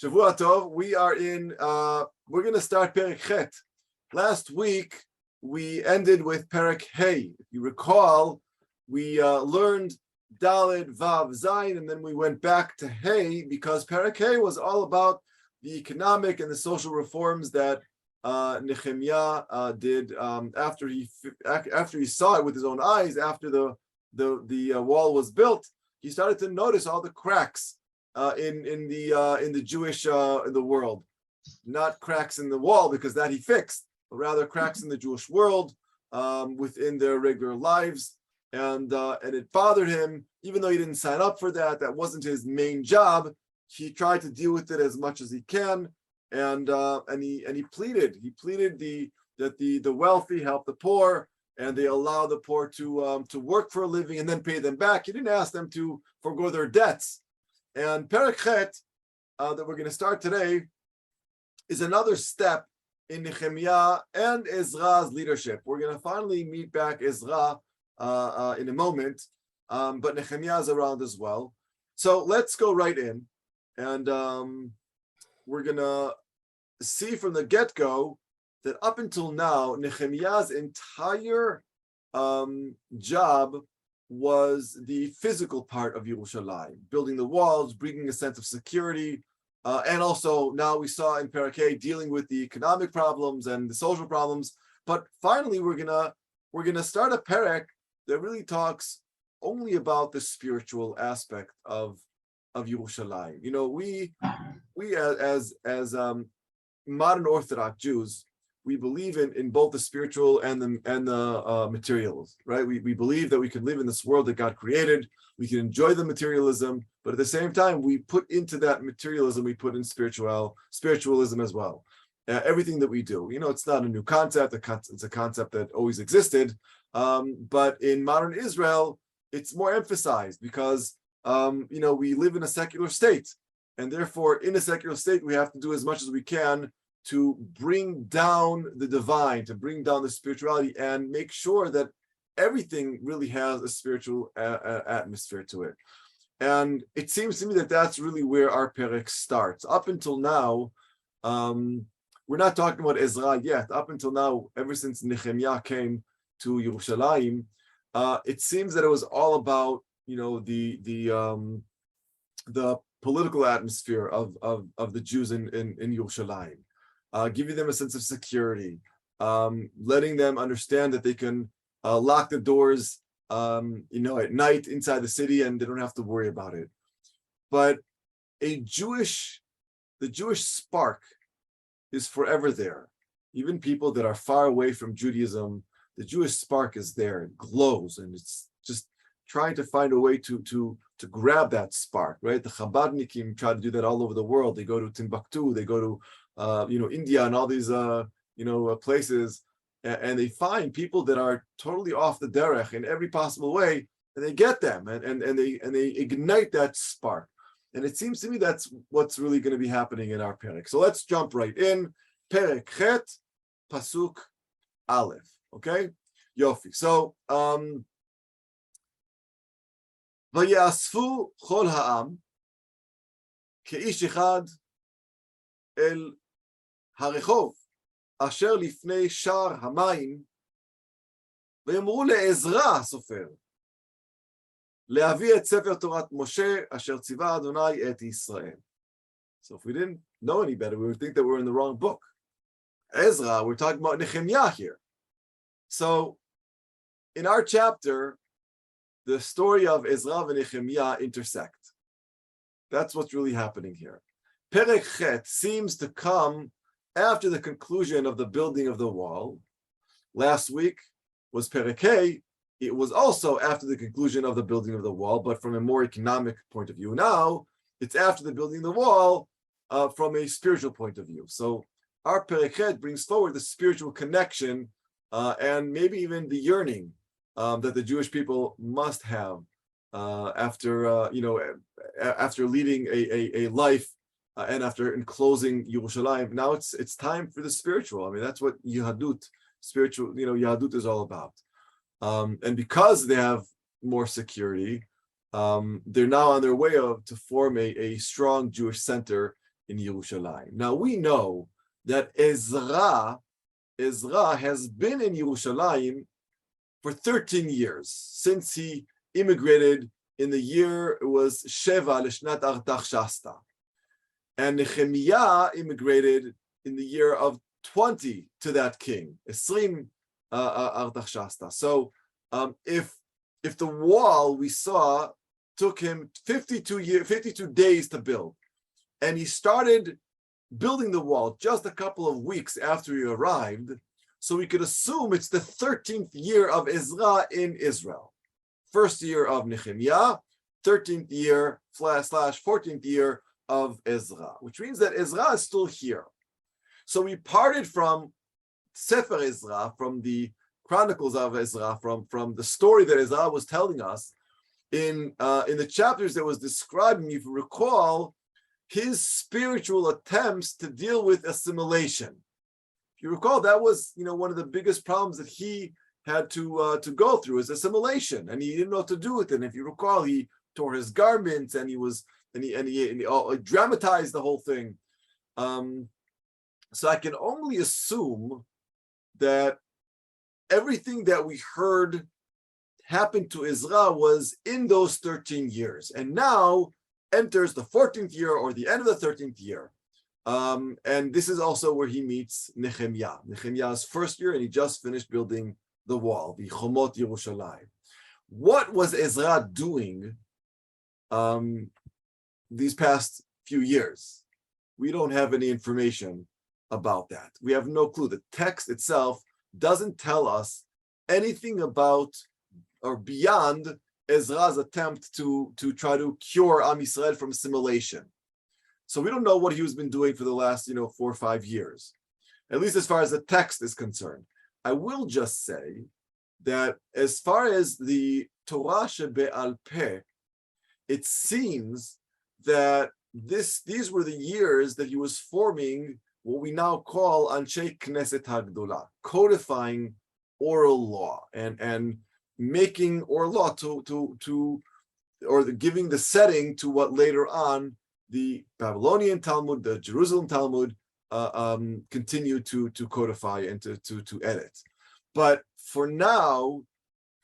Shavua Tov. We're going to start Perek Chet. Last week, we ended with Perek Hey. If you recall, we learned Daled, Vav, Zayin, and then we went back to Hey because Perek Hey was all about the economic and the social reforms that Nechemia did after he saw it with his own eyes. After the wall was built, he started to notice all the cracks in the Jewish in the world, not cracks in the wall because that he fixed, but rather cracks in the Jewish world within their regular lives, and it bothered him, even though he didn't sign up for that. That wasn't his main job. He tried to deal with it as much as he can, and he pleaded that the wealthy help the poor, and they allow the poor to work for a living and then pay them back. He didn't ask them to forgo their debts. And Perek Chet that we're going to start today is another step in Nechemia and Ezra's leadership. We're going to finally meet back Ezra in a moment, but Nechemia is around as well. So let's go right in, and we're going to see from the get-go that up until now, Nechemia's entire job was the physical part of Yerushalayim, building the walls, bringing a sense of security, and also now we saw in Perek Hey dealing with the economic problems and the social problems. But finally, we're gonna start a perek that really talks only about the spiritual aspect of Yerushalayim. You know, we as modern Orthodox Jews, we believe in both the spiritual and the materials, right? We believe that we can live in this world that God created. We can enjoy the materialism, but at the same time, we put into that materialism, we put in spiritualism as well. Everything that we do, you know, it's not a new concept. It's a concept that always existed, but in modern Israel, it's more emphasized because you know, we live in a secular state, and therefore, in a secular state, we have to do as much as we can to bring down the divine, to bring down the spirituality, and make sure that everything really has a spiritual atmosphere to it. And it seems to me that that's really where our perek starts. Up until now, we're not talking about Ezra yet. Up until now, ever since Nechemia came to Yerushalayim, it seems that it was all about, you know, the political atmosphere of the Jews in Yerushalayim. Giving them a sense of security, letting them understand that they can lock the doors, you know, at night inside the city, and they don't have to worry about it. But the Jewish spark is forever there. Even people that are far away from Judaism, the Jewish spark is there. It glows, and it's just trying to find a way to grab that spark, right? The Chabadnikim try to do that all over the world. They go to Timbuktu, they go to you know, India and all these you know, places, and they find people that are totally off the derech in every possible way, and they get them, and they ignite that spark. And it seems to me that's what's really going to be happening in our perek. So let's jump right in. Perek Chet, Pasuk Aleph. Okay, Yofi. So Vayasfu chol ha'am keish echad el הרחוב אשר לפני שער המים, ויאמרו לעזרא הסופר להביא את ספר תורת משה אשר ציווה אדוני את ישראל. So if we didn't know any better, we would think that we're in the wrong book. Ezra, we're talking about Nechemia here. So in our chapter, the story of Ezra and Nechemia intersect. That's what's really happening here. Perek Chet seems to come after the conclusion of the building of the wall. Last week was Perek Hey. It was also after the conclusion of the building of the wall, but from a more economic point of view. Now, it's after the building of the wall from a spiritual point of view. So our Perek Chet brings forward the spiritual connection and maybe even the yearning that the Jewish people must have after you know, after leading a life and after enclosing Yerushalayim. Now it's time for the spiritual. I mean, that's what Yahadut, spiritual, you know, Yahadut is all about. And because they have more security, they're now on their way to form a strong Jewish center in Yerushalayim. Now we know that Ezra has been in Yerushalayim for 13 years, since he immigrated in the year, it was Sheva Lishnat Artach Shasta. And Nechemia immigrated in the year of 20 to that king, Esrim Artach Shasta. So if the wall we saw took him 52 days to build, and he started building the wall just a couple of weeks after he arrived, so we could assume it's the 13th year of Ezra in Israel. First year of Nechemia, 13th year / 14th year of Ezra, which means that Ezra is still here. So we parted from Sefer Ezra, from the Chronicles of Ezra, from the story that Ezra was telling us in the chapters that was describing, if you recall, his spiritual attempts to deal with assimilation. If you recall, that was one of the biggest problems that he had to go through, is assimilation, and he didn't know what to do with it. And if you recall, he tore his garments, and he dramatized the whole thing. So I can only assume that everything that we heard happened to Ezra was in those 13 years, and now enters the 14th year or the end of the 13th year. And this is also where he meets Nechemia. Nechemia's first year, and he just finished building the wall, the Chomot Yerushalayim. What was Ezra doing these past few years? We don't have any information about that. We have no clue. The text itself doesn't tell us anything about or beyond Ezra's attempt to try to cure Am Yisrael from assimilation. So we don't know what he has been doing for the last 4 or 5 years, at least as far as the text is concerned. I will just say that as far as the Torah shebe'al peh, it seems that these were the years that he was forming what we now call Anshei Knesset HaGdolah, codifying oral law and making oral law giving the setting to what later on the Babylonian Talmud, the Jerusalem Talmud, continue to codify and to edit. But for now,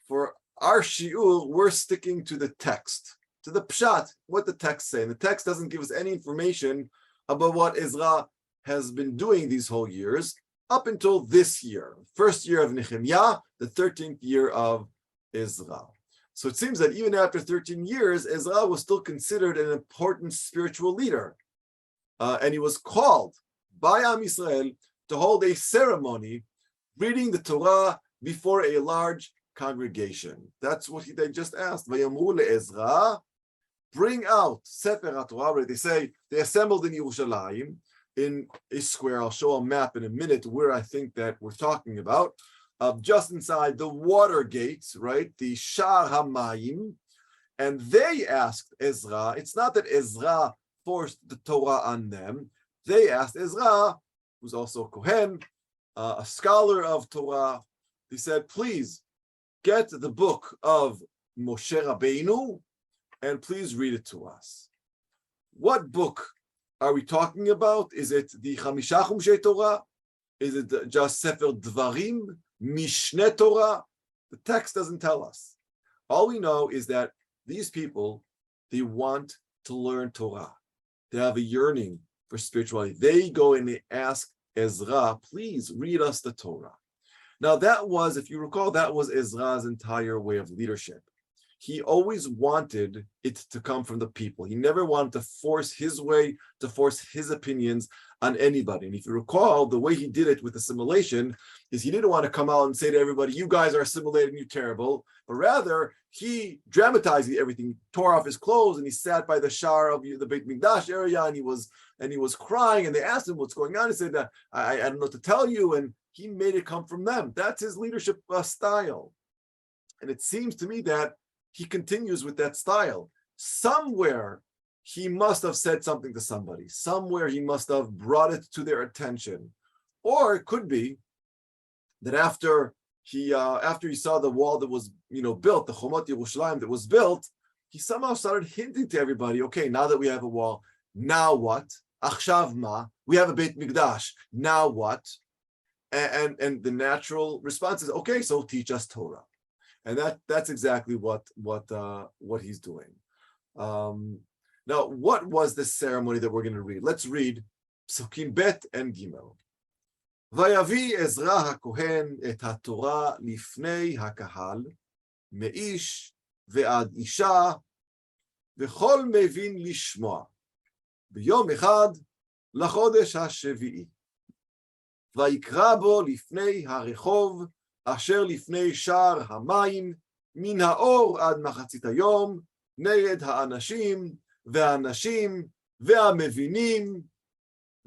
for our shiur, we're sticking to the text, to the pshat, what the text say. And the text doesn't give us any information about what Ezra has been doing these whole years up until this year, first year of Nechemia, the 13th year of Ezra. So it seems that even after 13 years, Ezra was still considered an important spiritual leader. And he was called by Am Yisrael to hold a ceremony reading the Torah before a large congregation. That's what they just asked. Vayamru le'Ezra, bring out Sefer HaTorah. They say they assembled in Yerushalayim in a square. I'll show a map in a minute where I think that we're talking about. Just inside the water gates, right? The Shar HaMayim. And they asked Ezra, it's not that Ezra forced the Torah on them. They asked Ezra, who's also a Kohen, a scholar of Torah. They said, please get the book of Moshe Rabbeinu and please read it to us. What book are we talking about? Is it the Chamisha Chumshei Torah? Is it just Sefer Dvarim, Mishneh Torah? The text doesn't tell us. All we know is that these people, they want to learn Torah. They have a yearning for spirituality. They go and they ask Ezra, please read us the Torah. Now that was, if you recall, that was Ezra's entire way of leadership. He always wanted it to come from the people. He never wanted to force his way, to force his opinions on anybody. And if you recall, the way he did it with assimilation is he didn't want to come out and say to everybody, you guys are assimilating, you're terrible. But rather, he dramatized everything, tore off his clothes, and he sat by the shar of the Beit Mikdash area, and he was crying, and they asked him what's going on. He said, I don't know what to tell you, and he made it come from them. That's his leadership style. And it seems to me that he continues with that style. Somewhere he must have said something to somebody. Somewhere he must have brought it to their attention. Or it could be that after he saw the wall that was built, the Chomot Yerushalayim that was built, he somehow started hinting to everybody, okay, now that we have a wall, now what? Achshav ma, we have a Beit Mikdash. Now what? And the natural response is, okay, so teach us Torah. And that's exactly what he's doing. Now, what was this ceremony that we're going to read? Let's read Psukim Bet and Gimel. Vayavi Ezra HaKohen et HaTorah lifnei HaKahal me'ish ve'ad isha v'chol mevin lishmoa b'yom echad lachodesh hashvi'i vayikra bo lifnei harechov asher lifnei shar hamayim min haor ad machatzit hayom neged ha'anashim ve'anashim ve'amevinim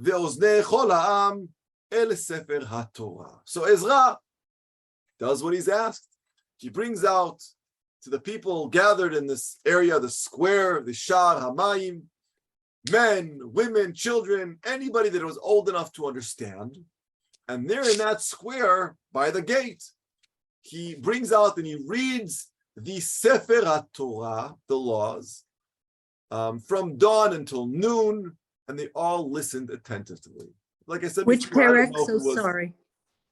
ve'oznei chol ha'am el sefer haTorah. So Ezra does what he's asked. He brings out to the people gathered in this area, the square, the Shar Hamayim, men, women, children, anybody that was old enough to understand. And there in that square by the gate, he brings out and he reads the Sefer HaTorah, the laws, from dawn until noon, and they all listened attentively. Like I said, which parak? So sorry.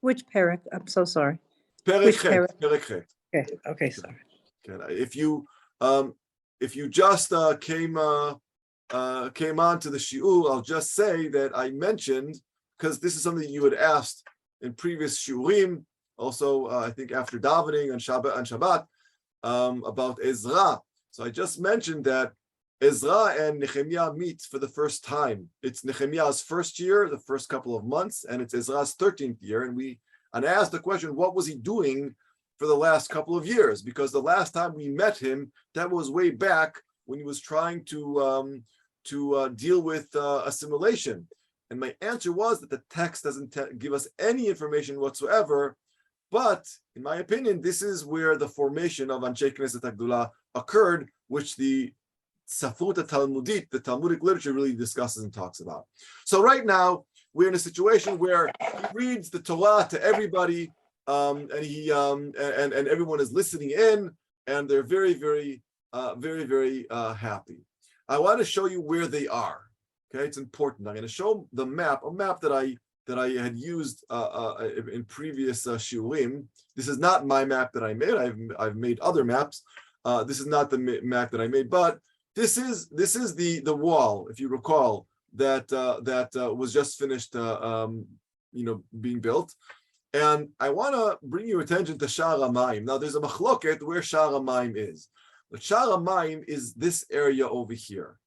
Which parak? I'm so sorry. Perek Chet. Okay, sorry. Okay. If you just came on to the shiur, I'll just say that I mentioned, because this is something you had asked in previous shiurim, also I think after davening on Shabbat, about Ezra. So I just mentioned that Ezra and Nechemia meet for the first time. It's Nechemia's first year, the first couple of months, and it's Ezra's 13th year. And I asked the question, what was he doing for the last couple of years? Because the last time we met him, that was way back when he was trying to deal with assimilation. And my answer was that the text doesn't give us any information whatsoever. But in my opinion, this is where the formation of Anshe Knesset HaGdula occurred, which the Safruta Talmudit, the Talmudic literature, really discusses and talks about. So right now, we're in a situation where he reads the Torah to everybody, and everyone is listening in, and they're very, very happy. I want to show you where they are. Okay, it's important. I'm going to show the map, a map that I had used in previous shiurim. This is not my map that I made. I've made other maps. This is not the map that I made, but this is the wall, if you recall, that was just finished, being built. And I want to bring your attention to Shar HaMayim. Now, there's a machloket where Shar HaMayim is. But Shar HaMayim is this area over here.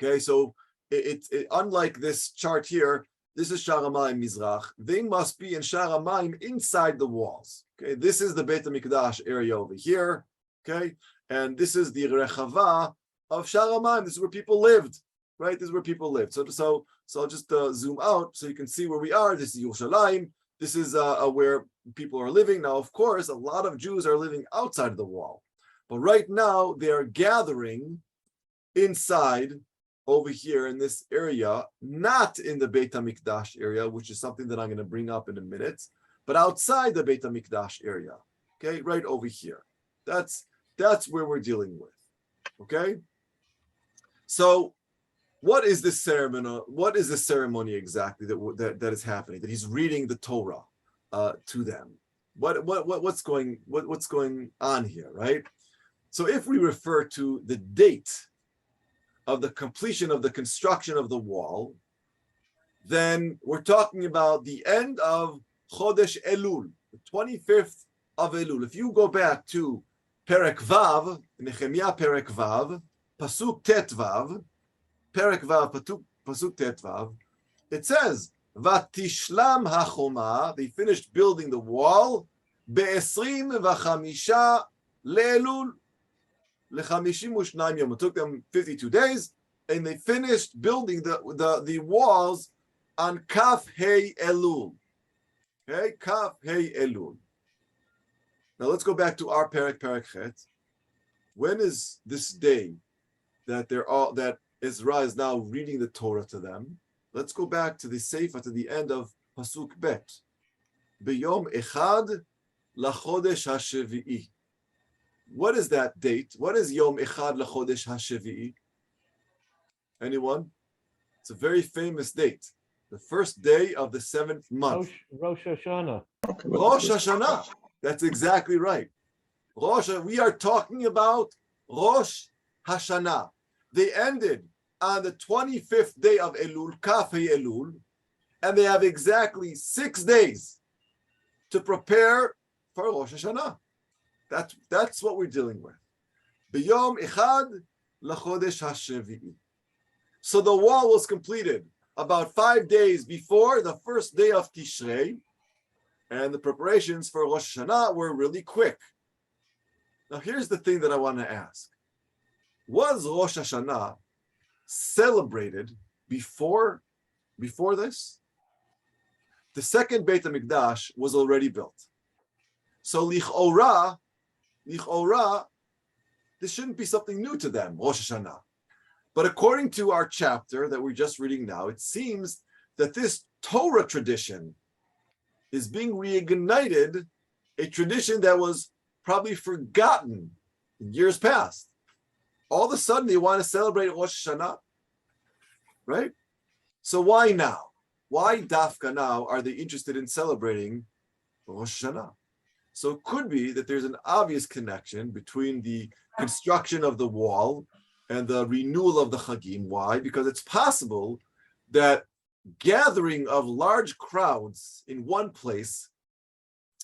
Okay, so it unlike this chart here, this is Shar HaMayim Mizrach. They must be in Shar HaMayim inside the walls. Okay, this is the Beit HaMikdash area over here. Okay, and this is the Rechava of Shar HaMayim. This is where people lived, right? This is where people lived. So I'll just zoom out so you can see where we are. This is Yerushalayim. This is where people are living. Now, of course, a lot of Jews are living outside of the wall. But right now, they are gathering inside over here in this area, not in the Beit HaMikdash area, which is something that I'm going to bring up in a minute, but outside the Beit HaMikdash area, okay, right over here. That's where we're dealing with, okay? So what is this ceremony? What is the ceremony exactly that is happening? That he's reading the Torah to them. What's going on here, right? So if we refer to the date of the completion of the construction of the wall, then we're talking about the end of Chodesh Elul, the 25th of Elul. If you go back to Perek Vav, Nechemia Perek Vav, Pasuk Tet Vav, Perek Vav, Pasuk Tet Vav, it says, Vatishlam HaChoma, they finished building the wall, Be'esrim v'chamisha le'elul, it took them 52 days, and they finished building the walls on Kaf Hei Elul. Okay, Kaf Hei Elul. Now let's go back to our Perek Chet. When is this day that Ezra is now reading the Torah to them? Let's go back to the Sefer, to the end of Pasuk Bet. B'yom echad lachodesh hashevi'i. What is that date? What is Yom Echad LaChodesh HaShevi'i? Anyone? It's a very famous date. The first day of the 7th month. Rosh Hashanah. Rosh Hashanah. That's exactly right. We are talking about Rosh Hashanah. They ended on the 25th day of Elul, Kaf Hei Elul, and they have exactly 6 days to prepare for Rosh Hashanah. That's what we're dealing with. B'yom Echad l'chodesh HaShevi'i. So the wall was completed about 5 days before the first day of Tishrei, and the preparations for Rosh Hashanah were really quick. Now here's the thing that I want to ask. Was Rosh Hashanah celebrated before this? The second Beit HaMikdash was already built. So lich'ora, this shouldn't be something new to them, Rosh Hashanah. But according to our chapter that we're just reading now, it seems that this Torah tradition is being reignited, a tradition that was probably forgotten in years past. All of a sudden, they want to celebrate Rosh Hashanah, right? So why now? Why dafka now are they interested in celebrating Rosh Hashanah? So it could be that there's an obvious connection between the construction of the wall and the renewal of the Chagim. Why? Because it's possible that gathering of large crowds in one place,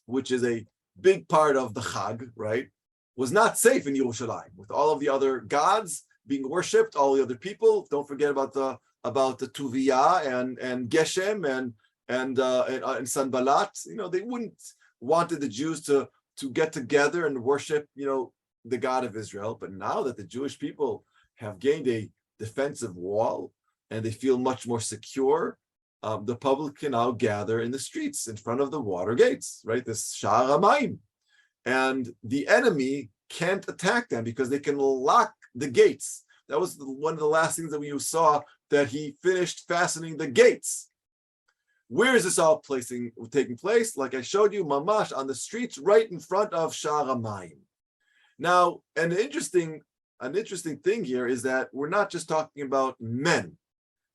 which is a big part of the Chag, right, was not safe in Yerushalayim with all of the other gods being worshipped, all the other people. Don't forget about the Tuviyah and Geshem and Sanballat. You know, they wouldn't wanted the Jews to get together and worship, you know, the God of Israel. But now that the Jewish people have gained a defensive wall and they feel much more secure, the public can now gather in the streets in front of the water gates, right? This Sha'ar HaMayim. And the enemy can't attack them because they can lock the gates. That was one of the last things that we saw, that he finished fastening the gates. Where is this all taking place? Like I showed you, mamash, on the streets right in front of Sha'ar HaMayim. Now, an interesting thing here is that we're not just talking about men.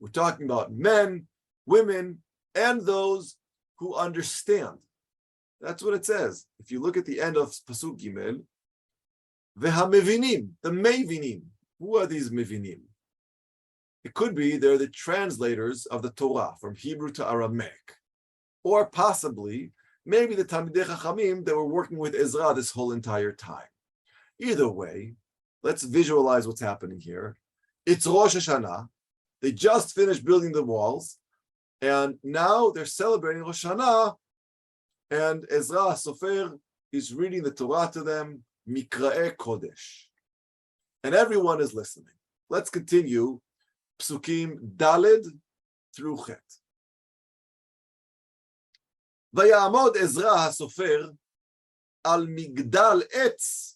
We're talking about men, women, and those who understand. That's what it says. If you look at the end of Pasuk Gimel, Vehamevinim, the Mevinim. Who are these Mevinim? It could be they're the translators of the Torah from Hebrew to Aramaic. Or possibly, maybe the Talmidei Chachamim that were working with Ezra this whole entire time. Either way, let's visualize what's happening here. It's Rosh Hashanah. They just finished building the walls, and now they're celebrating Rosh Hashanah, and Ezra Sofer is reading the Torah to them, Mikra'e Kodesh. And everyone is listening. Let's continue Psukim Daled through Chet. Vayamod Ezra HaSofer al Migdal Etz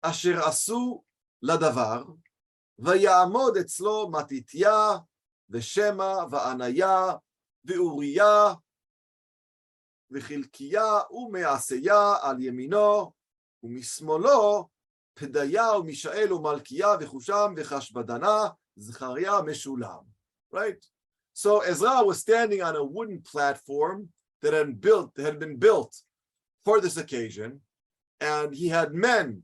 asher asu ladavar, vayamod etzlo Matitya v'Shema v'Anaya v'Uriya v'Chilkiya u'Me'aseya al yemino u'mismolo Pedaya u'Mishael u'Malkiya v'Chusham v'Chashbadana Zechariah Meshulam. Right? So Ezra was standing on a wooden platform that had been built for this occasion, and he had men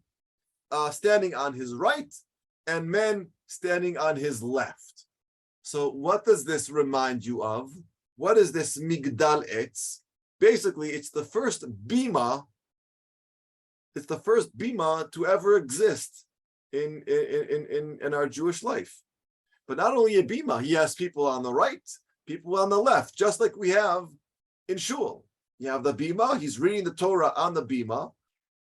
standing on his right and men standing on his left. So what does this remind you of? What is this Migdal Etz? Basically, it's the first bima. It's the first bima to ever exist in our Jewish life. But not only a bima, he has people on the right, people on the left, just like we have in shul. You have the bima, he's reading the Torah on the bima,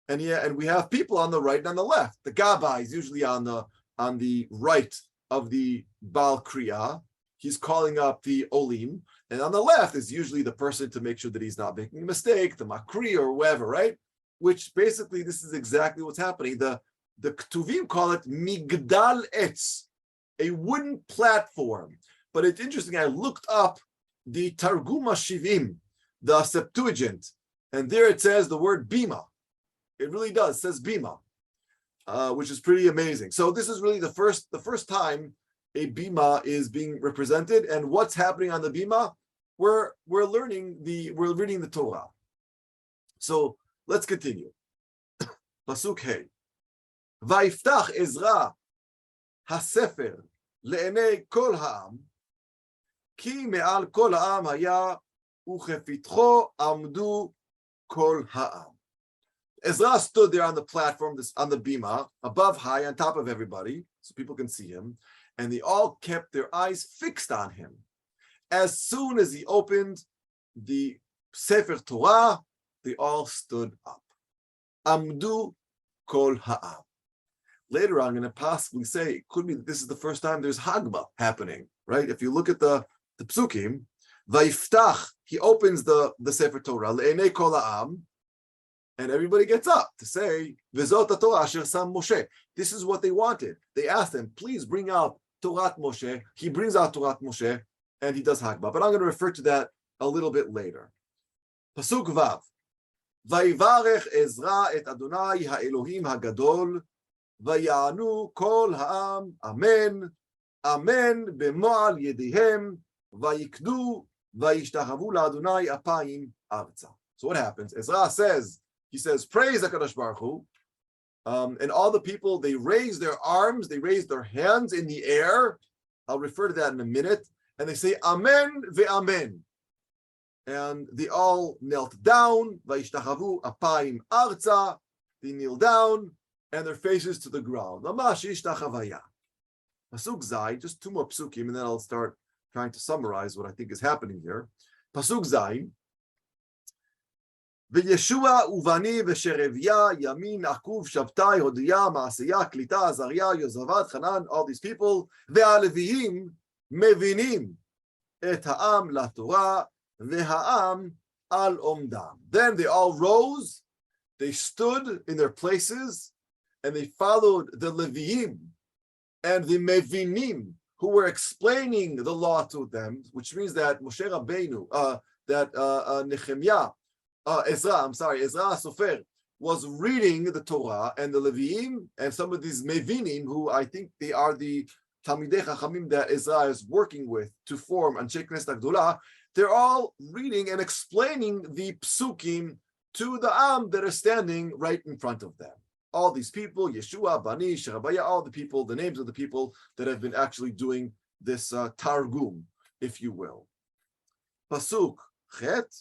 and we have people on the right and on the left. The gabbai is usually on the right of the Baal Kriya. He's calling up the olim, and on the left is usually the person to make sure that he's not making a mistake, the makri or whoever, right? Which basically this is exactly what's happening. The Ketuvim call it Migdal Etz, a wooden platform. But it's interesting, I looked up the Targum HaShivim, the Septuagint, and there it says the word bima. It really does, it says bima, which is pretty amazing. So this is really the first time a bima is being represented, and what's happening on the bima? We're reading the Torah. So let's continue. Pasuk Hey. Vayiftach Ezra hasefer le'enei kol ha'am, ki me'al kol ha'am haya uchefitcho amdu kol ha'am. Ezra stood there on the platform, on the bima, above high, on top of everybody, so people can see him, and they all kept their eyes fixed on him. As soon as he opened the Sefer Torah, they all stood up. Amdu kol ha'am. Later on, I'm going to possibly say, it could be that this is the first time there's Hagba happening, right? If you look at the psukim, Vayiftach, he opens the Sefer Torah, le'enei kol ha'am, and everybody gets up to say, V'zot ha'Torah asher sam Moshe. This is what they wanted. They asked him, please bring out Torah Moshe. He brings out Torah Moshe, and he does Hagba. But I'm going to refer to that a little bit later. Pasuk Vav. Vayivarech Ezra et Adonai ha'Elohim ha'gadol, vayanu kol ha'am, amen, amen, b'mo'al yedehem, vayikdu, vayishtachavu la'Adonai apayim arza. So what happens? Ezra says, he says, praise HaKadosh Baruch Hu, and all the people, they raise their arms, they raise their hands in the air. I'll refer to that in a minute. And they say, amen ve'amen. And they all knelt down, vayishtachavu apayim arza, they kneel down, and their faces to the ground. Mamash ishtachavaya. Pasuk Zay, just two more psukim, and then I'll start trying to summarize what I think is happening here. Pasuk Zay. וישוע ובני ושרביה, ימין, עקוב, שבתאי, הודיה, מעשיה, קליטה, עזריה, יוזבת, חנן, all these people, והלוויים מבינים את העם לתורה, והעם על עומדם. Then they all rose, they stood in their places, and they followed the Leviim and the Mevinim, who were explaining the law to them, which means that Moshe Rabbeinu, Nechemia, Ezra Sofer was reading the Torah, and the Leviim and some of these Mevinim, who I think they are the Talmidei Chachamim that Ezra is working with to form Anshe Knesset Agdolah, they're all reading and explaining the psukim to the Am that are standing right in front of them. All these people, Yeshua, Bani, Sherebaya, all the people, the names of the people that have been actually doing this Targum, if you will. Pasuk Chet.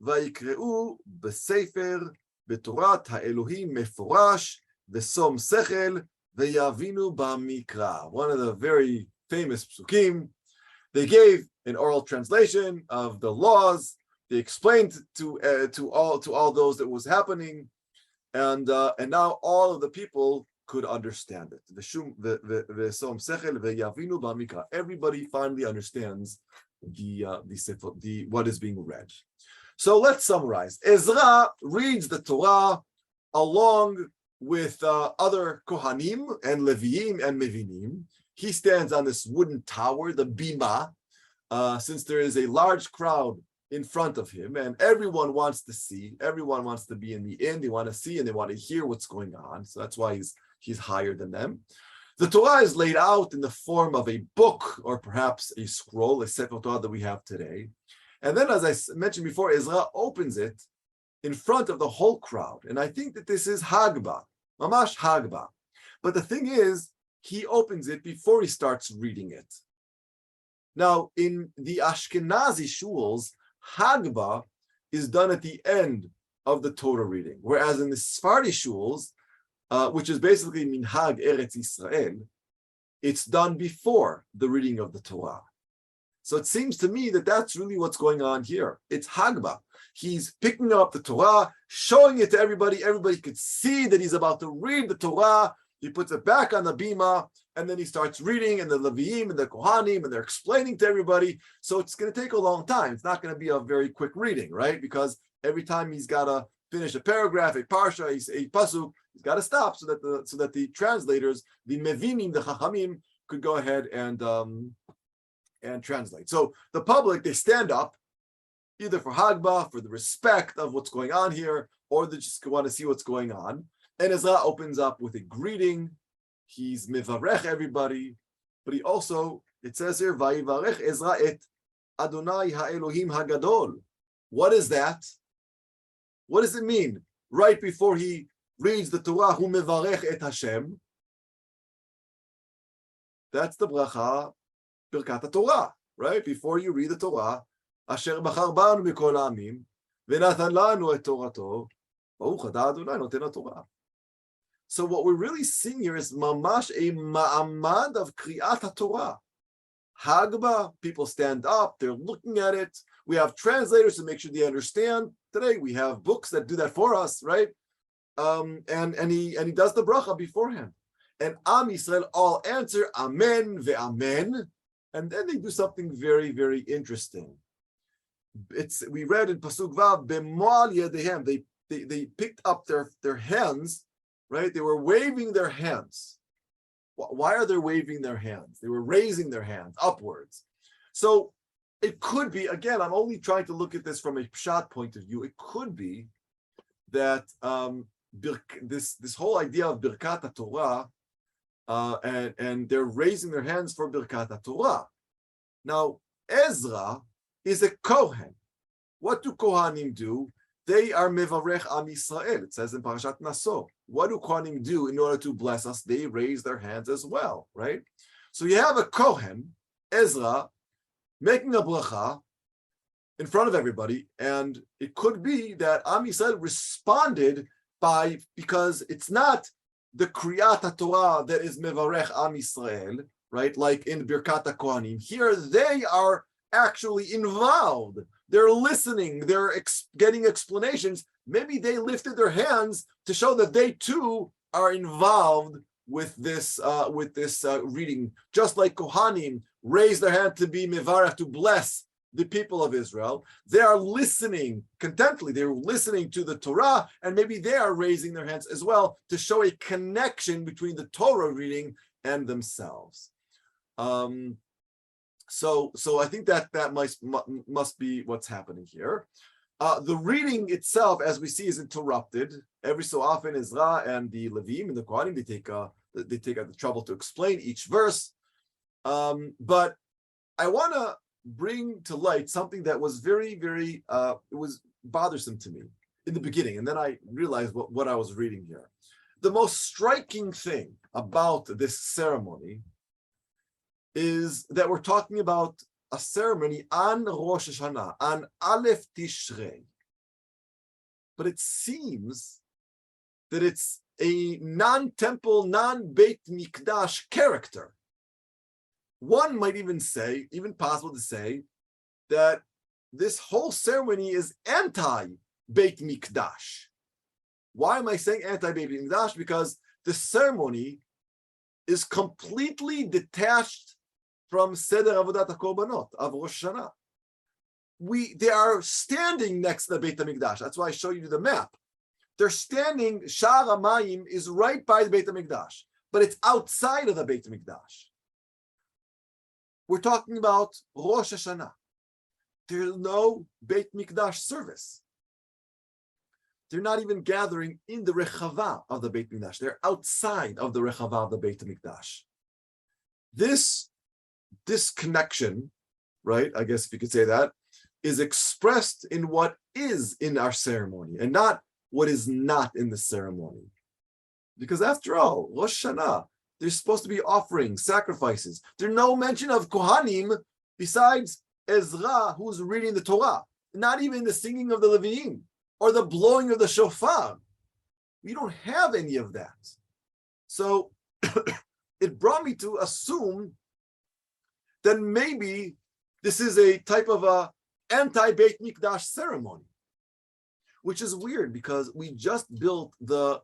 ויקראו בספר בתורת האלוהים מפורש ושום שכל ויבינו במקרא. One of the very famous psukim. They gave an oral translation of the laws. They explained to all those that was happening, and now all of the people could understand it. ושום שכל ויבינו במקרא. Everybody finally understands the what is being read. So let's summarize. Ezra reads the Torah along with other Kohanim and Leviim and Mevinim. He stands on this wooden tower, the bima, since there is a large crowd in front of him, and everyone wants to see, everyone wants to be in the inn, they want to see and they want to hear what's going on. So that's why he's higher than them. The Torah is laid out in the form of a book, or perhaps a scroll, a Sefer Torah that we have today. And then, as I mentioned before, Ezra opens it in front of the whole crowd. And I think that this is Hagba, Mamash Hagba. But the thing is, he opens it before he starts reading it. Now, in the Ashkenazi shuls, Hagba is done at the end of the Torah reading. Whereas in the Sephardi shuls, which is basically Minhag Eretz Yisrael, it's done before the reading of the Torah. So it seems to me that that's really what's going on here. It's Hagba. He's picking up the Torah, showing it to everybody. Everybody could see that he's about to read the Torah. He puts it back on the bima, and then he starts reading, and the Leviim and the Kohanim, and they're explaining to everybody. So it's going to take a long time. It's not going to be a very quick reading, right? Because every time he's got to finish a paragraph, a parsha, a pasuk, he's got to stop so that the translators, the Mevinim, the Chachamim, could go ahead and translate. So the public, they stand up, either for Hagba, for the respect of what's going on here, or they just want to see what's going on. And Ezra opens up with a greeting. He's mivarech everybody, but he also, it says here, Vayivarech Ezra et Adonai ha'Elohim hagadol. What is that? What does it mean? Right before he reads the Torah, Hu mevarech et Hashem. That's the bracha, Birkat Torah, right? Before you read the Torah, Asher bachar banu mikol ha'amim, v'natan lanu et Torato, Baruch atah Adonai noten haTorah. So what we're really seeing here is mamash a ma'amad of Kriyat HaTorah. Hagba, people stand up, they're looking at it. We have translators to make sure they understand. Today we have books that do that for us, right? And he does the bracha beforehand. And Am Yisrael all answer Amen ve'amen. And then they do something very, very interesting. We read in Pasuk Vav, B'moal yedehem. They picked up their hands, right? They were waving their hands. Why are they waving their hands? They were raising their hands upwards. So it could be, again, I'm only trying to look at this from a pshat point of view. It could be that this whole idea of Birkat Torah, and they're raising their hands for Birkat Torah. Now, Ezra is a Kohen. What do Kohanim do? They are mevarech Am Yisrael. It says in Parashat Naso. What do Kohanim do in order to bless us? They raise their hands as well, right? So you have a Kohen, Ezra, making a bracha in front of everybody, and it could be that Am Yisrael responded because it's not the Kriyat Torah that is mevarech Am Yisrael, right? Like in Birkat Kohanim. Here they are actually involved. They're listening. They're getting explanations. Maybe they lifted their hands to show that they too are involved with this reading. Just like Kohanim raised their hand to be mevarech, to bless the people of Israel, they are listening contently. They're listening to the Torah, and maybe they are raising their hands as well to show a connection between the Torah reading and themselves. So I think that must be what's happening here. The reading itself, as we see, is interrupted every so often. Ezra and the Levim and the Kohanim, they take the trouble to explain each verse. But I want to bring to light something that was very, very it was bothersome to me in the beginning, and then I realized what I was reading here. The most striking thing about this ceremony is that we're talking about a ceremony on Rosh Hashanah, on Aleph Tishrei. But it seems that it's a non-temple, non-Beit Mikdash character. One might even possible to say, that this whole ceremony is anti-Beit Mikdash. Why am I saying anti-Beit Mikdash? Because the ceremony is completely detached from Seder Avodat HaKorbanot of Rosh Hashanah. They are standing next to the Beit HaMikdash. That's why I show you the map. They're standing, Sha'ar HaMayim is right by the Beit HaMikdash, but it's outside of the Beit HaMikdash. We're talking about Rosh Hashanah. There's no Beit Mikdash service. They're not even gathering in the Rechava of the Beit Mikdash. They're outside of the Rechava of the Beit Mikdash. This disconnection, right, I guess if you could say that, is expressed in what is in our ceremony and not what is not in the ceremony. Because after all, Rosh Hashanah, there's supposed to be offerings, sacrifices. There's no mention of Kohanim besides Ezra, who's reading the Torah. Not even the singing of the Leviim or the blowing of the shofar. We don't have any of that. So it brought me to assume that maybe this is a type of a anti-Beit Mikdash ceremony, which is weird because we just built the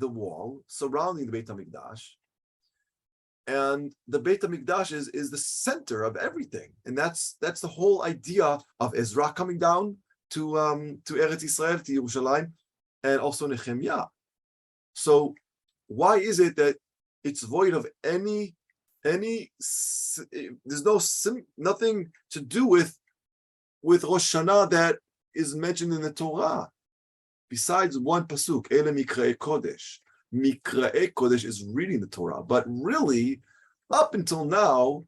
wall surrounding the Beit HaMikdash, and the Beit HaMikdash is the center of everything, and that's the whole idea of Ezra coming down to Eretz Yisrael, to Yerushalayim, and also Nechemia. So why is it that it's void of any? There's nothing to do with Rosh Hashanah that is mentioned in the Torah, besides one pasuk, Ele Mikra'e Kodesh. Mikra'e Kodesh is reading the Torah, but really, Up until now,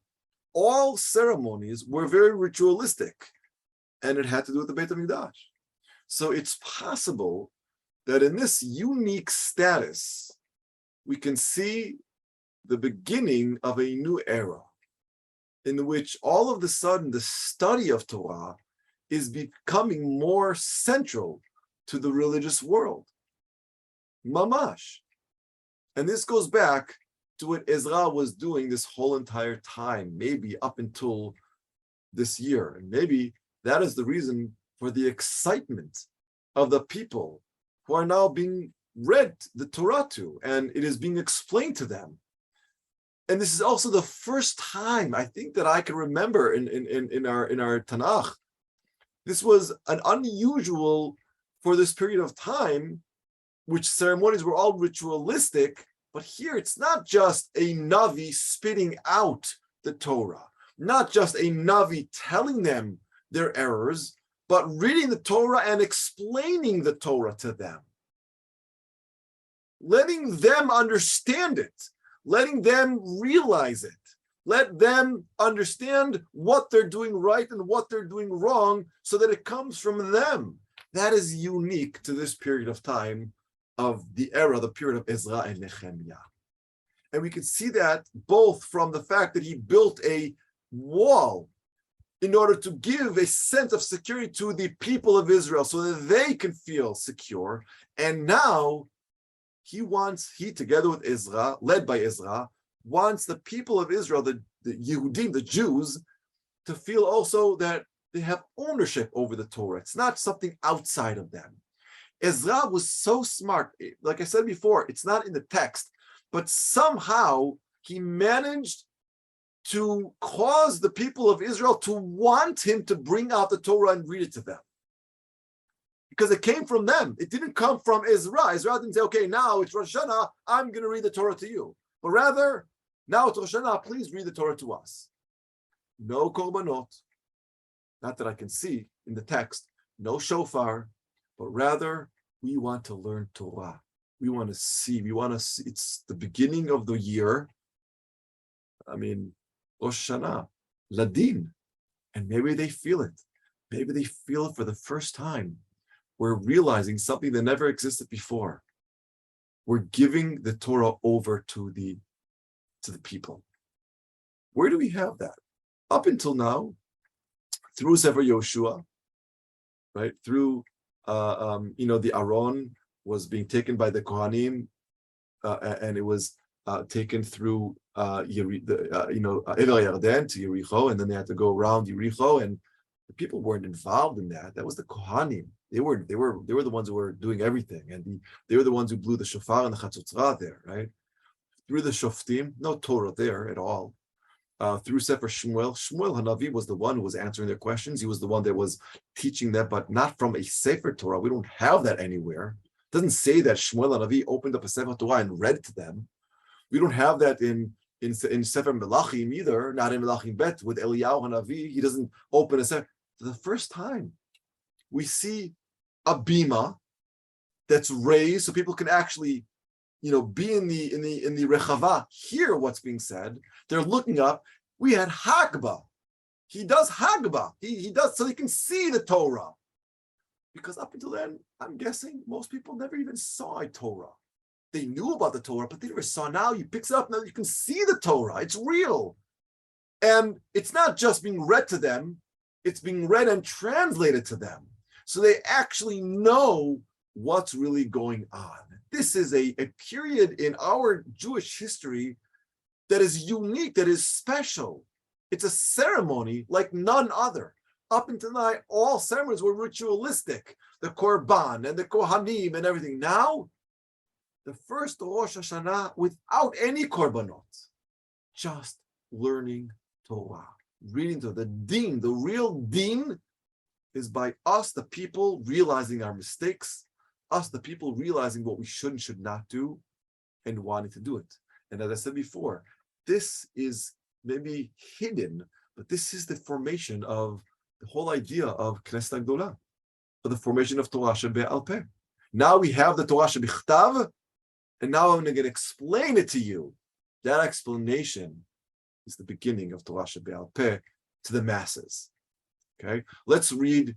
all ceremonies were very ritualistic, and it had to do with the Beit HaMikdash. So it's possible that in this unique status, we can see the beginning of a new era in which all of a sudden the study of Torah is becoming more central to the religious world. Mamash. And this goes back to what Ezra was doing this whole entire time, maybe up until this year. And maybe that is the reason for the excitement of the people who are now being read the Torah to, and it is being explained to them. And this is also the first time I think that I can remember in our Tanakh. This was an unusual for this period of time, which ceremonies were all ritualistic, but here it's not just a Navi spitting out the Torah, not just a Navi telling them their errors, but reading the Torah and explaining the Torah to them, letting them understand it, letting them realize it, let them understand what they're doing right and what they're doing wrong so that it comes from them. That is unique to this period of time of the era, the period of Ezra and Nechemia. And we can see that both from the fact that he built a wall in order to give a sense of security to the people of Israel so that they can feel secure. And now he together with Ezra, led by Ezra, wants the people of Israel, the Yehudim, the Jews, to feel also that they have ownership over the Torah. It's not something outside of them. Ezra was so smart. Like I said before, it's not in the text, but somehow he managed to cause the people of Israel to want him to bring out the Torah and read it to them. Because it came from them. It didn't come from Ezra. Ezra didn't say, okay, now it's Rosh Hashanah, I'm going to read the Torah to you. But rather, now it's Rosh Hashanah, please read the Torah to us. No korbanot, not that I can see in the text, no shofar, but rather we want to learn Torah. We want to see, it's the beginning of the year. I mean, Rosh Hashanah, Ladin, and maybe they feel it. Maybe they feel it for the first time. We're realizing something that never existed before. We're giving the Torah over to the people. Where do we have that? Up until now, through Sefer Yoshua, right? Through the Aron was being taken by the Kohanim, and it was taken through Ever Yarden to Yericho, and then they had to go around Yericho, and the people weren't involved in that. That was the Kohanim. They were the ones who were doing everything, and they were the ones who blew the shofar and the chatzotzra there, right? Through the Shoftim, no Torah there at all. Through Sefer Shmuel Hanavi was the one who was answering their questions. He was the one that was teaching them, but not from a Sefer Torah. We don't have that anywhere. It doesn't say that Shmuel Hanavi opened up a Sefer Torah and read to them. We don't have that in Sefer Melachim either, not in Melachim Bet with Eliyahu Hanavi. He doesn't open a Sefer. For the first time, we see a bima that's raised so people can actually, be in the rechava, hear what's being said. They're looking up. We had Hagba. He does Hagba. He does so they can see the Torah. Because up until then, I'm guessing most people never even saw a Torah. They knew about the Torah, but they never saw. Now you pick it up. Now you can see the Torah. It's real, and it's not just being read to them. It's being read and translated to them. So they actually know what's really going on. This is a period in our Jewish history that is unique, that is special. It's a ceremony like none other. Up until now, all ceremonies were ritualistic. The Korban and the Kohanim and everything. Now, the first Rosh Hashanah without any Korbanot. Just learning Torah. Reading Torah. The Din, the real Din, is by us, the people, realizing our mistakes, us, the people, realizing what we should and should not do, and wanting to do it. And as I said before, this is maybe hidden, but this is the formation of the whole idea of Knesset Gdolah, of the formation of Torah Shebe'al Peh. Now we have the Torah Shebichtav, and now I'm going to explain it to you. That explanation is the beginning of Torah Shebe'al Peh to the masses. Okay, let's read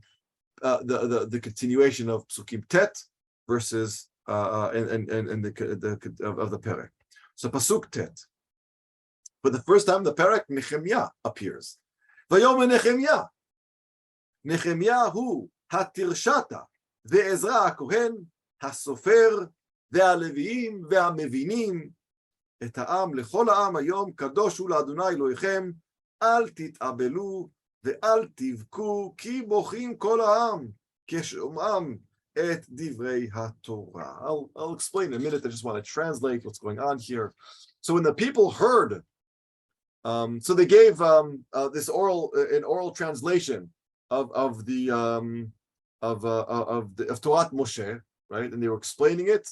the continuation of Psukim Tet verses and the Perek. So Pasuk Tet. For the first time, the Perek Nechemia appears. Vayomer Nechemia. Nechemia hu hatirshata ve'ezra hakohen hasofer ve'aleviim ve'amevinim et ha'am lechol ha'am hayom kadosh hu la'Adonai Elohechem al tit'abelu ve'al tivku ki bochim kol ha'am keshomam et divrei haTorah. I'll explain in a minute. I just want to translate what's going on here. So when the people heard, so they gave this oral translation of Torah Moshe, right? And they were explaining it.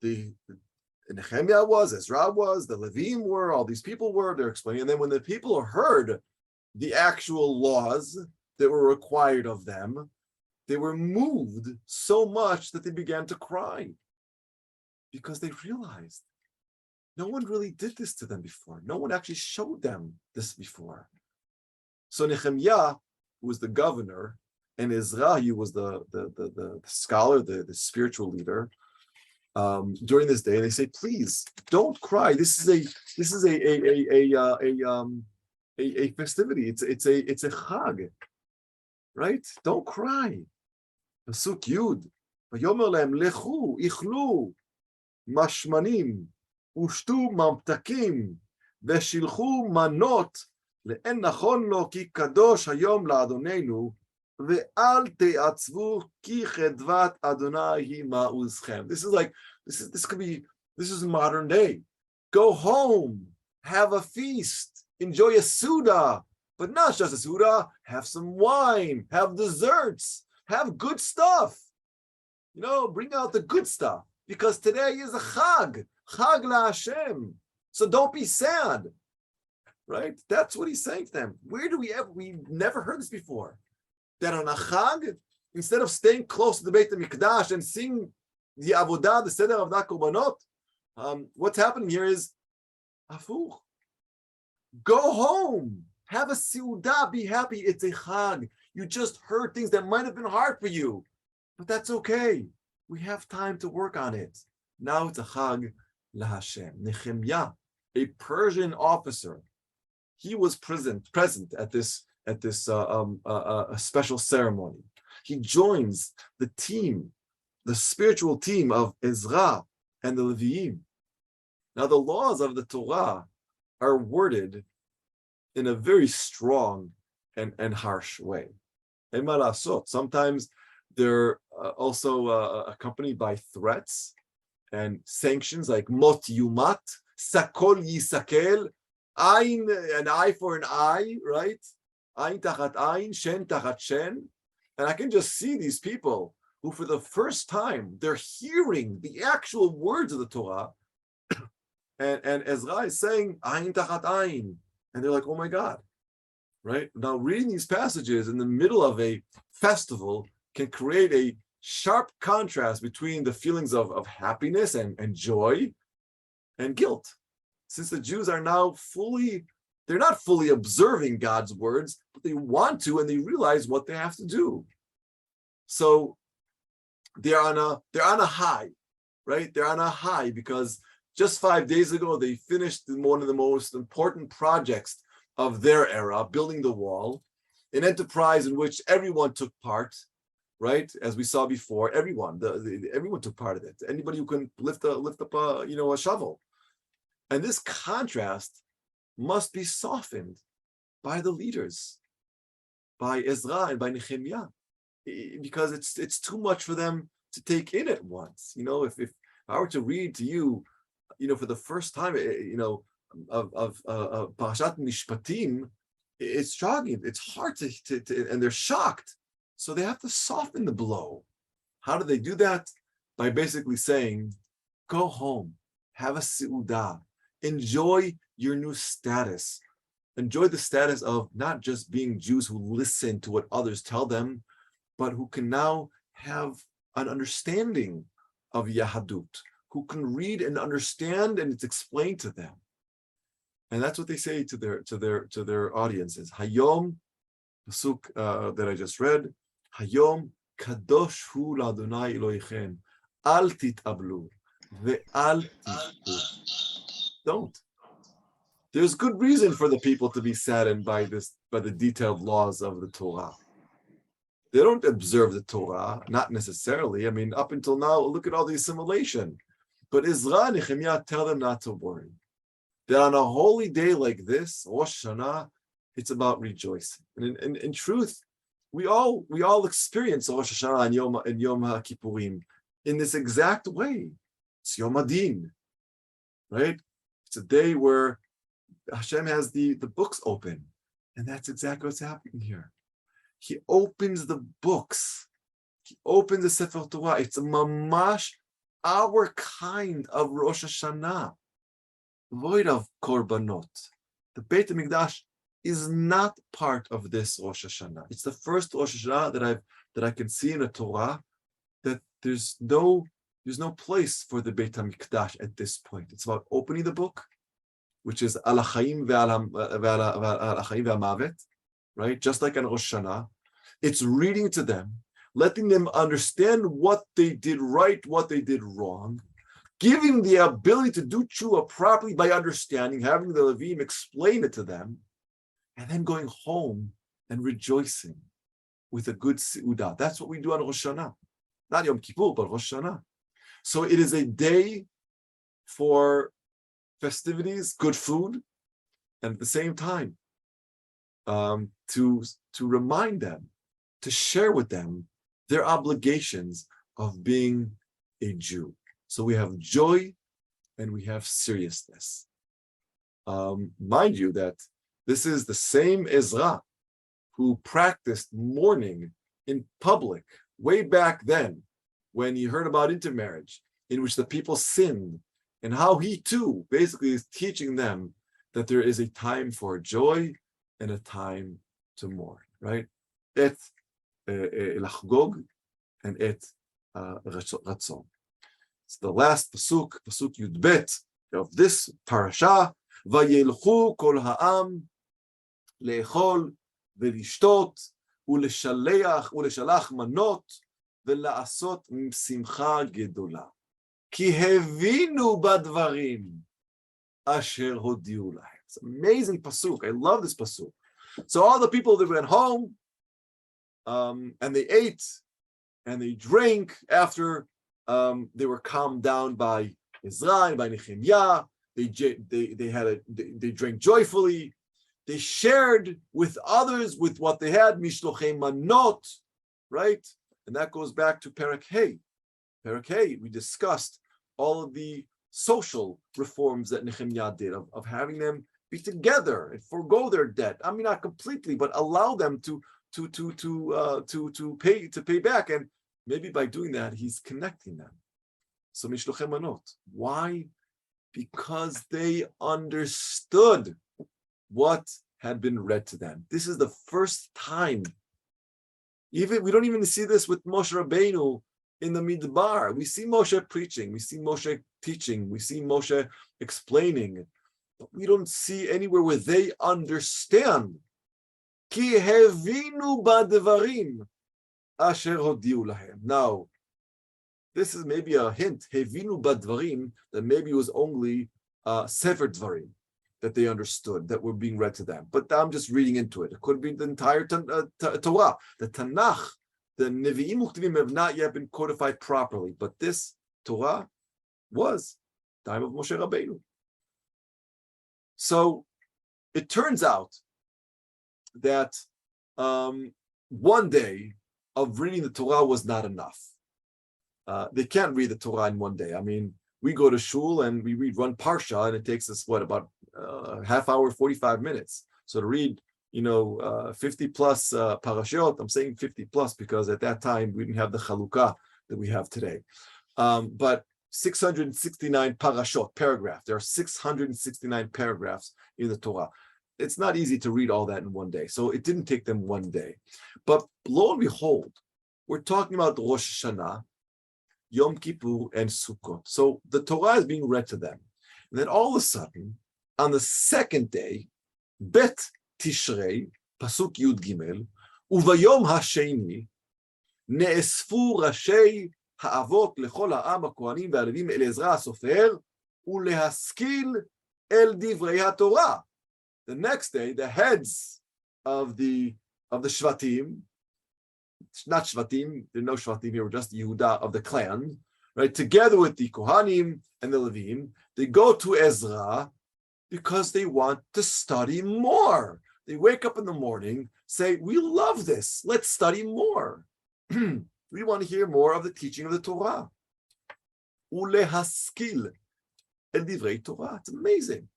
The נחמיה was, Ezra was, the Levim were, all these people were. They're explaining. And then when the people heard the actual laws that were required of them, they were moved so much that they began to cry because they realized no one really did this to them before. No one actually showed them this before. So Nechemia, who was the governor, and Ezra, he was the scholar, the spiritual leader, during this day, they say, please don't cry. This is a festivity. It's a chag, right? Don't cry. Pasuk Yud. Vayomer lehem lechu ichlu mashmanim ushtu mamtakim veshilchu manot le'en nachon lo ki kadosh hayom la'Adonenu ve'al te'atzvu ki chedvat Adonai hi ma'uzchem. This is modern day. Go home, have a feast, enjoy a Suda, but not just a Suda, have some wine, have desserts, have good stuff. Bring out the good stuff, because today is a Chag LaHashem. So don't be sad, right? That's what he's saying to them. We've never heard this before. That on a Chag, instead of staying close to the Beit HaMikdash and seeing the Avodah, the Seder of Korbanot, what's happening here is Afuch. Go home, have a Seudah, be happy. It's a Chag. You just heard things that might have been hard for you, but that's okay. We have time to work on it. Now it's a Chag LaHashem. Nechemia, a Persian officer, he was present at this special ceremony. He joins the team, the spiritual team of Ezra and the Leviim. Now the laws of the Torah are worded in a very strong and harsh way. Sometimes they're also accompanied by threats and sanctions like mot yumat, sakol yisakel, an eye for an eye, right? Ayn tachat ayn, shen tachat shen. And I can just see these people who for the first time, they're hearing the actual words of the Torah. And Ezra is saying, ayn tachat ayn. And they're like, oh my God, right? Now reading these passages in the middle of a festival can create a sharp contrast between the feelings of happiness and joy and guilt. Since the Jews are now they're not fully observing God's words, but they want to, and they realize what they have to do. So they're on a high, right? They're on a high because just 5 days ago, they finished one of the most important projects of their era, building the wall, an enterprise in which everyone took part, right? As we saw before, everyone took part of it. Anybody who can lift up a shovel. And this contrast must be softened by the leaders, by Ezra and by Nechemia, because it's too much for them to take in at once. If I were to read to you, for the first time, of Parashat Mishpatim, it's shocking. It's hard to and they're shocked. So they have to soften the blow. How do they do that? By basically saying, go home, have a Seudah, enjoy your new status. Enjoy the status of not just being Jews who listen to what others tell them, but who can now have an understanding of Yahadut, who can read and understand, and it's explained to them. And that's what they say to their audiences. Hayom, pasuk that I just read. Hayom kadosh hu l'Adonai Elohechem. Al tit'ablu ve'al tishku. Don't. There's good reason for the people to be saddened by the detailed laws of the Torah. They don't observe the Torah, not necessarily. I mean, up until now, look at all the assimilation. But Ezra Nechemia tell them not to worry. That on a holy day like this, Rosh Hashanah, it's about rejoicing. And in truth, we all experience Rosh Hashanah and Yom HaKippurim in this exact way. It's Yom Adin, right? It's a day where Hashem has the books open. And that's exactly what's happening here. He opens the books. He opens the Sefer Torah. It's a mamash, our kind of Rosh Hashanah, void of korbanot. The Beit HaMikdash is not part of this Rosh Hashanah. It's the first Rosh Hashanah that I can see in the Torah that there's no place for the Beit HaMikdash at this point. It's about opening the book, which is Al HaChaim ve'Al right? Just like on Rosh Hashanah, it's reading to them, letting them understand what they did right, what they did wrong, giving the ability to do tshuva properly by understanding, having the Levim explain it to them, and then going home and rejoicing with a good seudah. That's what we do on Rosh Hashanah. Not Yom Kippur, but Rosh Hashanah. So it is a day for festivities, good food, and at the same time, to remind them, to share with them their obligations of being a Jew. So we have joy and we have seriousness. Mind you that this is the same Ezra who practiced mourning in public way back then when he heard about intermarriage, in which the people sinned, and how he too basically is teaching them that there is a time for joy and a time to mourn, right? Et lachgog and et ratzon. It's the last pasuk Yudbet of this parasha. Vayelchu kol ha'am le'echol ve'lishtot u'leshalach manot ve'la'asot simcha gedola ki hevinu badvarim asher hodiu lahem. It's an amazing pasuk. I love this pasuk. So all the people that went home, and they ate and they drank after they were calmed down by Ezra and by Nechemia. They drank joyfully. They shared with others with what they had, mishlochei manot, right? And that goes back to Perek Hey. Perek Hey, we discussed all of the social reforms that Nechemia did of having them be together and forego their debt. I mean, not completely, but allow them to pay back. And maybe by doing that, he's connecting them. So mishlochei manot. Why? Because they understood what had been read to them. This is the first time. We don't even see this with Moshe Rabbeinu in the Midbar. We see Moshe preaching, we see Moshe teaching, we see Moshe explaining, but we don't see anywhere where they understand. Ki hevinu badvarim asher hodiu lahem. Now, this is maybe a hint, hevinu badvarim, that maybe it was only sefer dvarim that they understood, that were being read to them. But I'm just reading into it. It could be the entire Torah. The Tanakh, the Nevi'im U'Ktuvim have not yet been codified properly, but this Torah was time of Moshe Rabbeinu. So it turns out that one day of reading the Torah was not enough. They can't read the Torah in one day. I mean, we go to shul and we read one parsha, and it takes us about half hour, 45 minutes. So to read, 50 plus parashot, I'm saying 50 plus because at that time we didn't have the chalukah that we have today. But 669 parashot, paragraph. There are 669 paragraphs in the Torah. It's not easy to read all that in one day. So it didn't take them one day. But lo and behold, we're talking about Rosh Hashanah, Yom Kippur, and Sukkot. So the Torah is being read to them. And then all of a sudden, on the second day, Bet Tishrei, Pasuk Yud Gimel, Uvayom Hasheni, Ne'esfu Rashei Ha'avot Lechol Ha'am HaKohanim Ve'Alevim El Ezra HaSofer, Ulehaskil El Divrei HaTorah. The next day, the heads of the Shvatim, not Shvatim, there are no Shvatim here, we're just Yehuda of the clan, right? Together with the Kohanim and the Levim, they go to Ezra because they want to study more. They wake up in the morning, say, we love this, let's study more. We want to hear more of the teaching of the Torah. Ulehaskil el divrei Torah. It's amazing.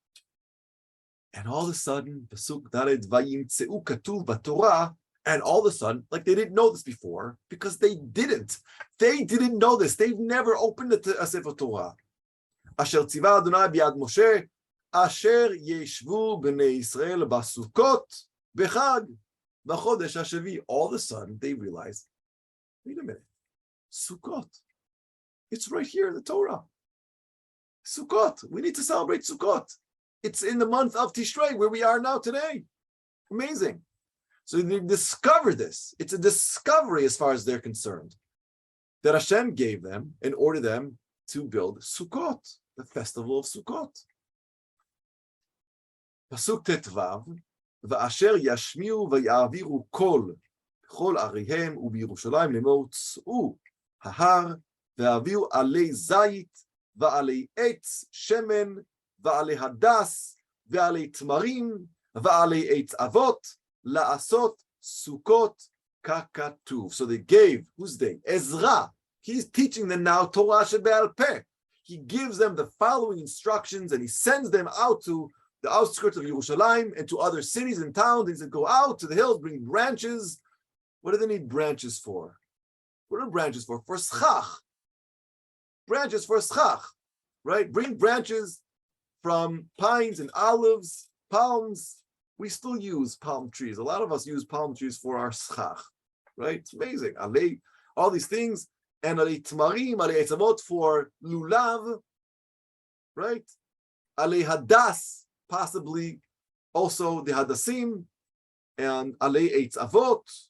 And all of a sudden, Pasuk Daled Vayimtzeu Katuv b'Torah, and all of a sudden, like they didn't know this before, because they didn't know this. They've never opened a Sefer Torah. Asher tziva Adonai b'yad Moshe, asher yeshvu b'nei Yisrael basukot b'chag b'chodesh hashavi. All of a sudden, they realize, wait a minute, Sukkot. It's right here in the Torah. Sukkot. We need to celebrate Sukkot. It's in the month of Tishrei, where we are now today. Amazing. So they discover this. It's a discovery as far as they're concerned, that Hashem gave them in order them to build Sukkot, the festival of Sukkot. Pasuk Tetvav, Va'asher yashmiu v'ya'aviru kol b'chol arihem u'b'Yerushalayim lemor tz'u hahar v'aviu alei zayit v'alei etz shemen v'alei hadas v'alei tmarim v'alei etz avot la'asot Sukkot kakatuv. So they gave, who's they? Ezra. He's teaching them now Torah shebe'al peh. He gives them the following instructions and he sends them out to the outskirts of Yerushalayim and to other cities and towns. He said, go out to the hills, bring branches. What do they need branches for? What are branches for? For schach. Branches for schach, right? Bring branches from pines and olives, palms. We still use palm trees. A lot of us use palm trees for our schach, right? It's amazing. Alei, all these things. And alei tmarim, alei etzavot for lulav, right? Alei hadas, possibly also the hadassim, and alei etzavot,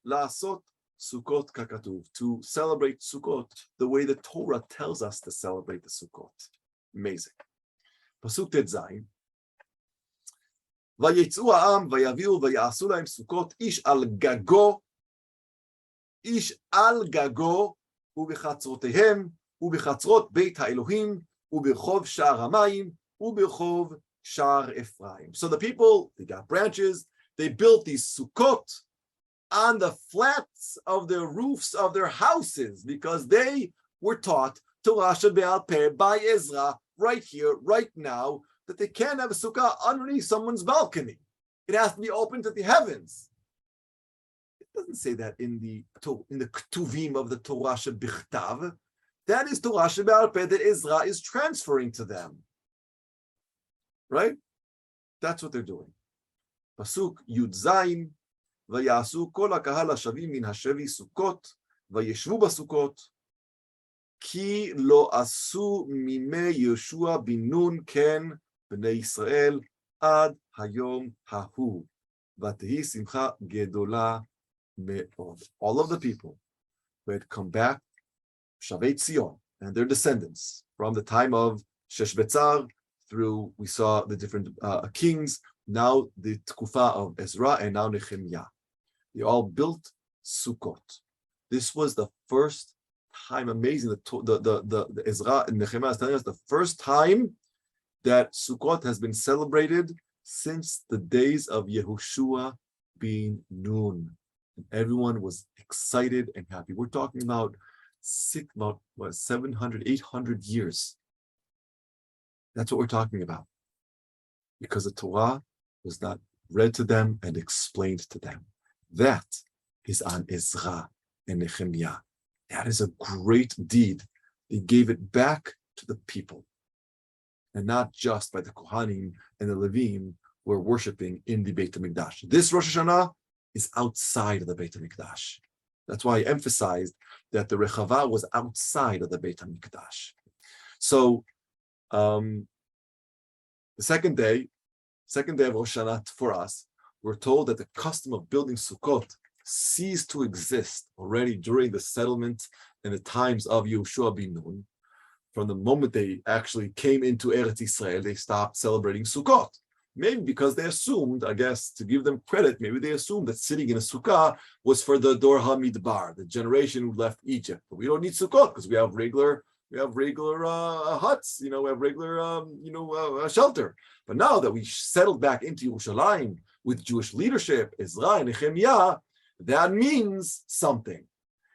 la'asot Sukkot kakatuv, to celebrate Sukkot the way the Torah tells us to celebrate the Sukkot. Amazing. Pasuk Tet Zayin. ויצאו העם ויביאו ויעשו להם סוכות איש על גגו ובחצרותיהם ובחצרות בית האלוהים וברחוב שער המים וברחוב שער אפרים. So the people, they got branches, they built these sukkot on the flats of the roofs of their houses because they were taught Torah shebe'al peh by Ezra right here, right now, that they can't have a sukkah underneath someone's balcony. It has to be open to the heavens. It doesn't say that in the Ketuvim of the Torah shebichtav. That is Torah shebe'al peh that Ezra is transferring to them. Right? That's what they're doing. Pasuk Yud Zayin, Vayasu kol hakahal hashavim min hashevi sukkot, vayeshvu basukot, ki lo asu mime Yeshua bin Nun ken bnei Yisrael ad hayom hahu, vatehi simcha gedola me'od. All of the people who had come back, Shavei Tzion, and their descendants, from the time of Sheshbetzar through, we saw the different kings, now the Tkufa of Ezra, and now Nechemia. They all built Sukkot. This was the first time, amazing, the Ezra and Nechemia is telling us the first time that Sukkot has been celebrated since the days of Yehoshua being Nun. And everyone was excited and happy. We're talking about 700, 800 years. That's what we're talking about. Because the Torah was not read to them and explained to them. That is on Ezra and Nechemia. That is a great deed. They gave it back to the people. And not just by the Kohanim and the Levim who are worshiping in the Beit HaMikdash. This Rosh Hashanah is outside of the Beit HaMikdash. That's why I emphasized that the Rechava was outside of the Beit HaMikdash. So, The second day of Rosh Hashanah for us, we're told that the custom of building Sukkot ceased to exist already during the settlement and the times of Yehoshua bin Nun. From the moment they actually came into Eretz Israel, they stopped celebrating Sukkot. Maybe because they assumed, I guess, to give them credit, maybe they assumed that sitting in a sukkah was for the Dor HaMidbar, the generation who left Egypt. But we don't need Sukkot because we have regular huts, we have regular, shelter. But now that we settled back into Yerushalayim with Jewish leadership, Ezra Nechemia, that means something.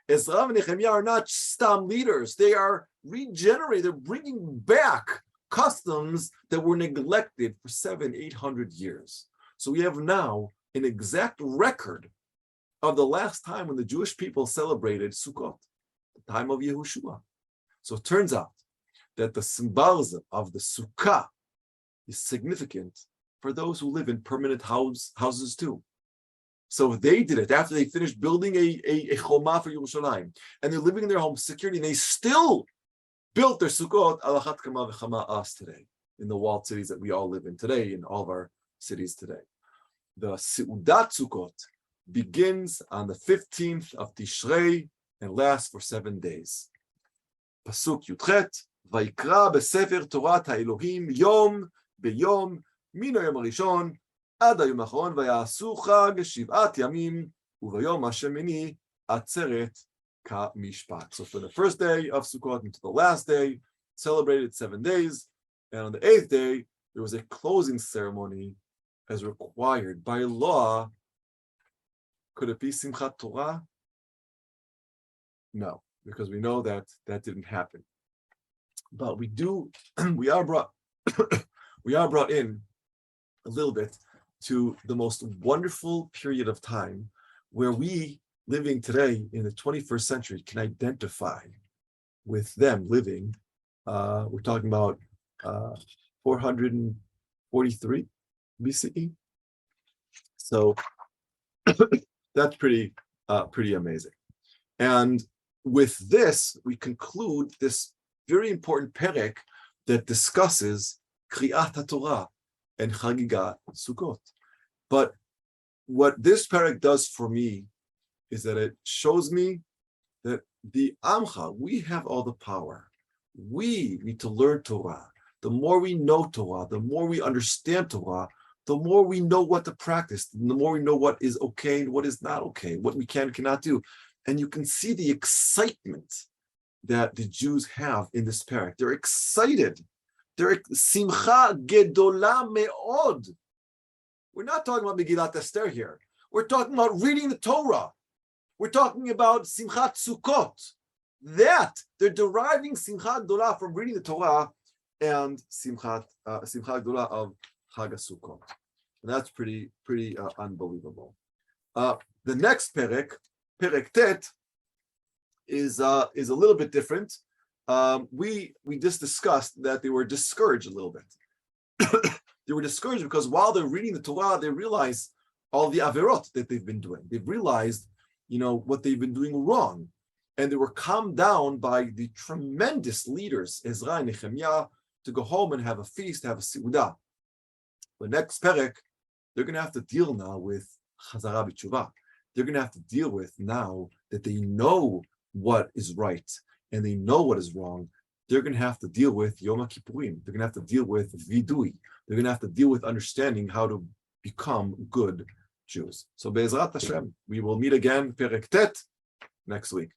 Ezra and Nechemia are not stam leaders. They are regenerating, they're bringing back customs that were neglected for 700-800 years. So we have now an exact record of the last time when the Jewish people celebrated Sukkot, the time of Yehoshua. So it turns out that the symbolism of the Sukkah is significant for those who live in permanent houses too. So they did it after they finished building a choma for Yerushalayim, and they're living in their home security, and they still built their Sukkot alachat kama v'chama us today, in the walled cities that we all live in today, in all of our cities today. The Seudat Sukkot begins on the 15th of Tishrei and lasts for 7 days. Pasuk Yudchet, Vayikra besefer Torat ha'Elohim yom beyom min hayom harishon ad hayom ha'achron vaya'asu chag shiv'at yamim u'vayom hashemini atzeret Mishpat. So for the first day of Sukkot into the last day, celebrated 7 days, and on the 8th day there was a closing ceremony as required by law. Could it be Simchat Torah? No, because we know that didn't happen. But we are brought in a little bit to the most wonderful period of time where we living today in the 21st century can identify with them living. We're talking about 443 BCE. So that's pretty amazing. And with this, we conclude this very important perek that discusses Kriyat HaTorah and Chagigat Sukkot. But what this perek does for me is that it shows me that the Amcha, we have all the power. We need to learn Torah. The more we know Torah, the more we understand Torah, the more we know what to practice, the more we know what is okay and what is not okay, what we can and cannot do. And you can see the excitement that the Jews have in this perek. They're excited. They're simcha gedola me'od. We're not talking about Megillat Esther here. We're talking about reading the Torah. We're talking about Simchat Sukkot. That they're deriving Simchat Gedolah from reading the Torah and Simchat Gedolah of Chag Sukkot. And that's pretty unbelievable. The next perek Tet, is a little bit different. We just discussed that they were discouraged a little bit. They were discouraged because while they're reading the Torah, they realize all the averot that they've been doing. They've realized what they've been doing wrong. And they were calmed down by the tremendous leaders, Ezra and Nechemia, to go home and have a feast, have a seudah. The next perek, they're going to have to deal now with Chazara b'tshuva. They're going to have to deal with now that they know what is right and they know what is wrong. They're going to have to deal with Yom Kippurim. They're going to have to deal with Vidui. They're going to have to deal with understanding how to become good Jews. So Be'ezrat Hashem, we will meet again, Perek Tet, next week.